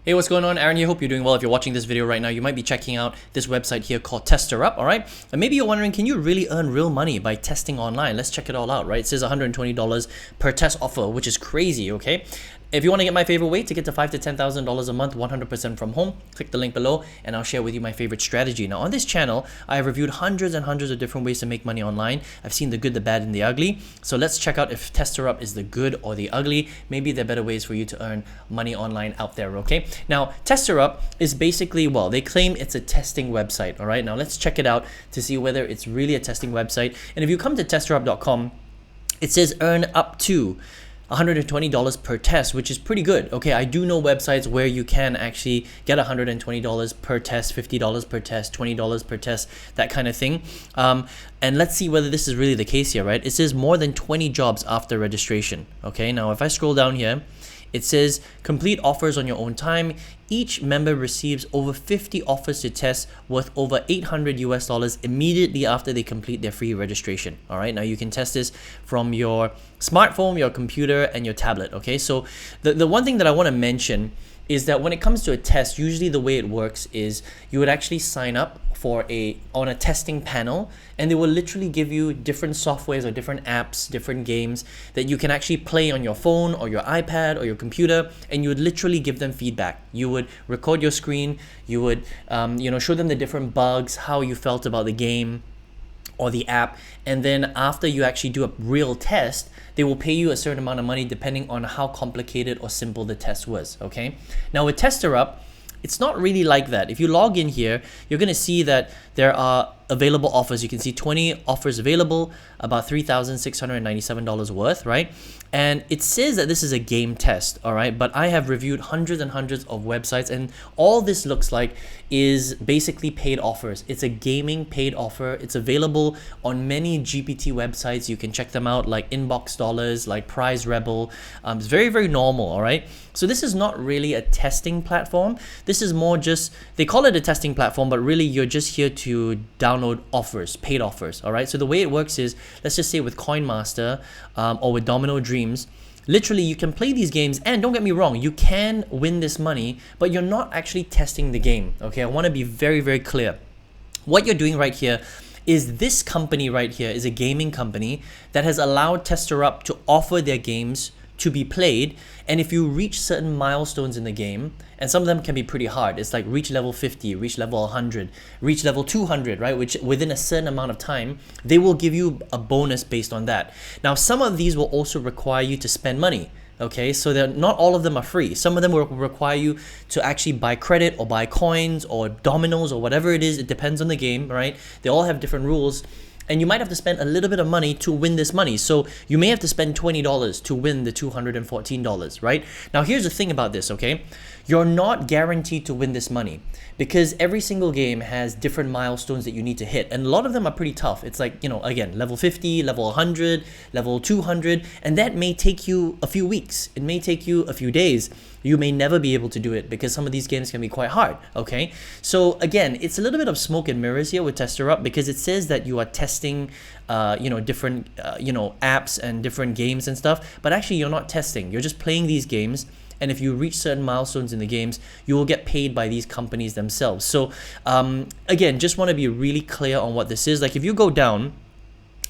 Hey, what's going on? Aaron here. Hope you're doing well. If you're watching this video right now, you might be checking out this website here called TesterUp, all right? And maybe you're wondering, can you really earn real money by testing online? Let's check it all out, right? It says $120 per test offer, which is crazy, okay? If you want to get my favorite way to get to $5,000 to $10,000 a month, 100% from home, click the link below and I'll share with you my favorite strategy. Now on this channel, I have reviewed hundreds and hundreds of different ways to make money online. I've seen the good, the bad, and the ugly. So let's check out if TesterUp is the good or the ugly. Maybe there are better ways for you to earn money online out there, okay? Now, TesterUp is basically, well, they claim it's a testing website, all right? Now let's check it out to see whether it's really a testing website. And if you come to TesterUp.com, it says earn up to $120 per test, which is pretty good. Okay, I do know websites where you can actually get $120 per test, $50 per test, $20 per test, that kind of thing. And let's see whether this is really the case here, right? It says more than 20 jobs after registration. Okay, now if I scroll down here, it says complete offers on your own time. Each member receives over 50 offers to test worth over $800 immediately after they complete their free registration. All right, now you can test this from your smartphone, your computer, and your tablet. Okay, so the one thing that I want to mention is that when it comes to a test, usually the way it works is you would actually sign up on a testing panel, and they will literally give you different softwares or different apps, different games that you can actually play on your phone or your iPad or your computer, and you would literally give them feedback. You would record your screen, you would show them the different bugs, how you felt about the game or the app, and then after you actually do a real test, they will pay you a certain amount of money depending on how complicated or simple the test was, okay? Now with TesterUp, it's not really like that. If you log in here, you're gonna see that there are available offers. You can see 20 offers available, about $3,697 worth, right? And it says that this is a game test, all right? But I have reviewed hundreds and hundreds of websites, and all this looks like is basically paid offers. It's a gaming paid offer. It's available on many GPT websites. You can check them out, like Inbox Dollars, like Prize Rebel. It's very, very normal, all right? So this is not really a testing platform. This is more just, they call it a testing platform, but really you're just here to download offers, paid offers, all right? So the way it works is, let's just say with CoinMaster or with Domino Dreams, literally you can play these games, and don't get me wrong, you can win this money, but you're not actually testing the game, okay? I want to be very, very clear. What you're doing right here is this company right here is a gaming company that has allowed TesterUp to offer their games to be played, and if you reach certain milestones in the game, and some of them can be pretty hard, it's like reach level 50, reach level 100, reach level 200, right, which within a certain amount of time, they will give you a bonus based on that. Now some of these will also require you to spend money, okay? So they're not all of them are free. Some of them will require you to actually buy credit or buy coins or dominoes or whatever it is. It depends on the game, right? They all have different rules. And you might have to spend a little bit of money to win this money. So you may have to spend $20 to win the $214, right? Now here's the thing about this, okay? You're not guaranteed to win this money because every single game has different milestones that you need to hit. And a lot of them are pretty tough. It's like, again, level 50, level 100, level 200, and that may take you a few weeks. It may take you a few days. You may never be able to do it because some of these games can be quite hard, okay? So again, it's a little bit of smoke and mirrors here with TesterUp because it says that you are testing, different, apps and different games and stuff, but actually you're not testing. You're just playing these games, and if you reach certain milestones in the games, you will get paid by these companies themselves. So again, just want to be really clear on what this is. Like if you go down,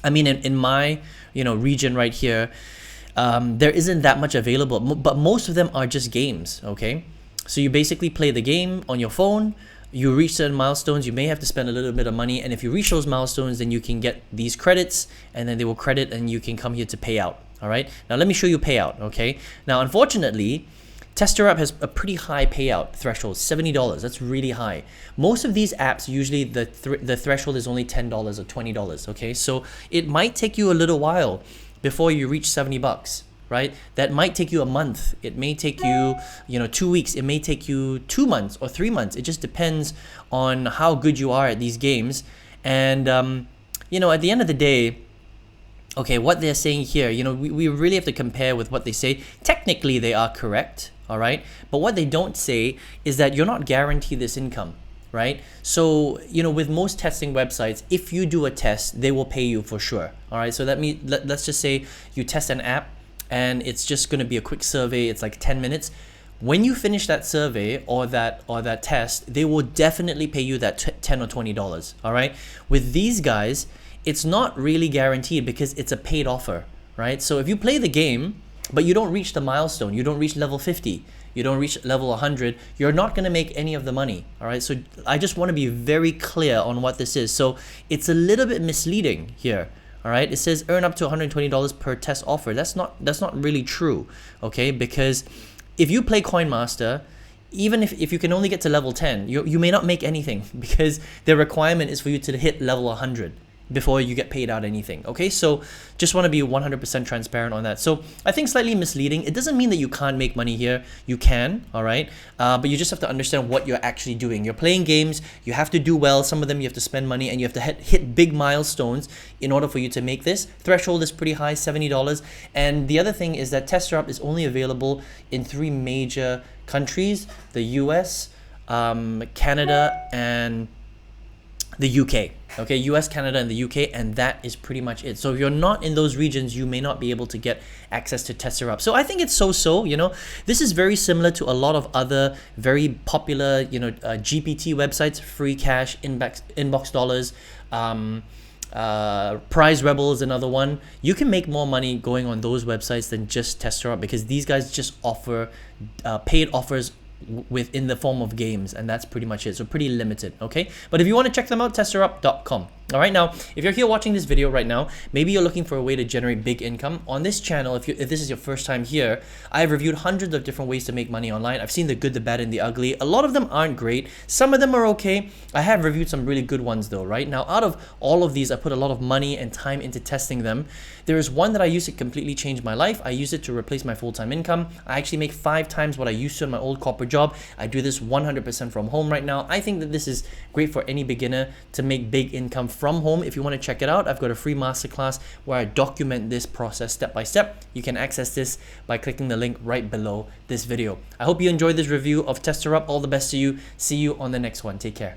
I mean, in my, region right here, there isn't that much available, but most of them are just games, okay? So you basically play the game on your phone, you reach certain milestones, you may have to spend a little bit of money, and if you reach those milestones, then you can get these credits, and then they will credit, and you can come here to pay out, all right? Now let me show you payout, okay? Now unfortunately, TesterUp has a pretty high payout threshold, $70. That's really high. Most of these apps, usually the threshold is only $10 or $20, okay? So it might take you a little while before you reach $70, right? That might take you a month. It may take you, 2 weeks. It may take you 2 months or 3 months. It just depends on how good you are at these games. And, at the end of the day, okay, what they're saying here, we really have to compare with what they say. Technically, they are correct, all right? But what they don't say is that you're not guaranteed this income, right? So, with most testing websites, if you do a test, they will pay you for sure, all right? So let's just say you test an app and it's just going to be a quick survey. It's like 10 minutes. when you finish that survey or that test, they will definitely pay you that $10 or $20. All right. With these guys, it's not really guaranteed because it's a paid offer, right? So if you play the game, but you don't reach the milestone, you don't reach level 50, you don't reach level 100, you're not going to make any of the money. All right. So I just want to be very clear on what this is. So it's a little bit misleading here. All right. It says earn up to $120 per test offer. That's not really true. Okay. Because if you play Coin Master, even if you can only get to level 10, you may not make anything because the requirement is for you to hit level 100 before you get paid out anything. Okay, so just want to be 100% transparent on that. So I think slightly misleading. It doesn't mean that you can't make money here. You can, all right, but you just have to understand what you're actually doing. You're playing games, you have to do well. Some of them you have to spend money and you have to hit big milestones in order for you to make this. Threshold is pretty high, $70. And the other thing is that TesterUp is only available in 3 major countries: the US, Canada, and the UK. Okay, US, Canada, and the UK, and that is pretty much it. So if you're not in those regions, you may not be able to get access to TesterUp. So I think it's so-so, you know. This is very similar to a lot of other very popular, you know, GPT websites, Free Cash, Inbox Dollars, Prize Rebel is another one. You can make more money going on those websites than just TesterUp because these guys just offer paid offers within the form of games, and that's pretty much it. So pretty limited. Okay, but if you want to check them out, TesterUp.com. All right, now if you're here watching this video right now, maybe you're looking for a way to generate big income on this channel. If this is your first time here, I've reviewed hundreds of different ways to make money online. I've seen the good, the bad, and the ugly. A lot of them aren't great, some of them are okay. I have reviewed some really good ones though. Right now, out of all of these, I put a lot of money and time into testing them. There is one that I used to completely change my life. I use it to replace my full-time income. I actually make 5 times what I used to in my old corporate job. I do this 100% from home right now. I think that this is great for any beginner to make big income from home. If you want to check it out, I've got a free masterclass where I document this process step by step. You can access this by clicking the link right below this video. I hope you enjoyed this review of TesterUp. All the best to you. See you on the next one. Take care.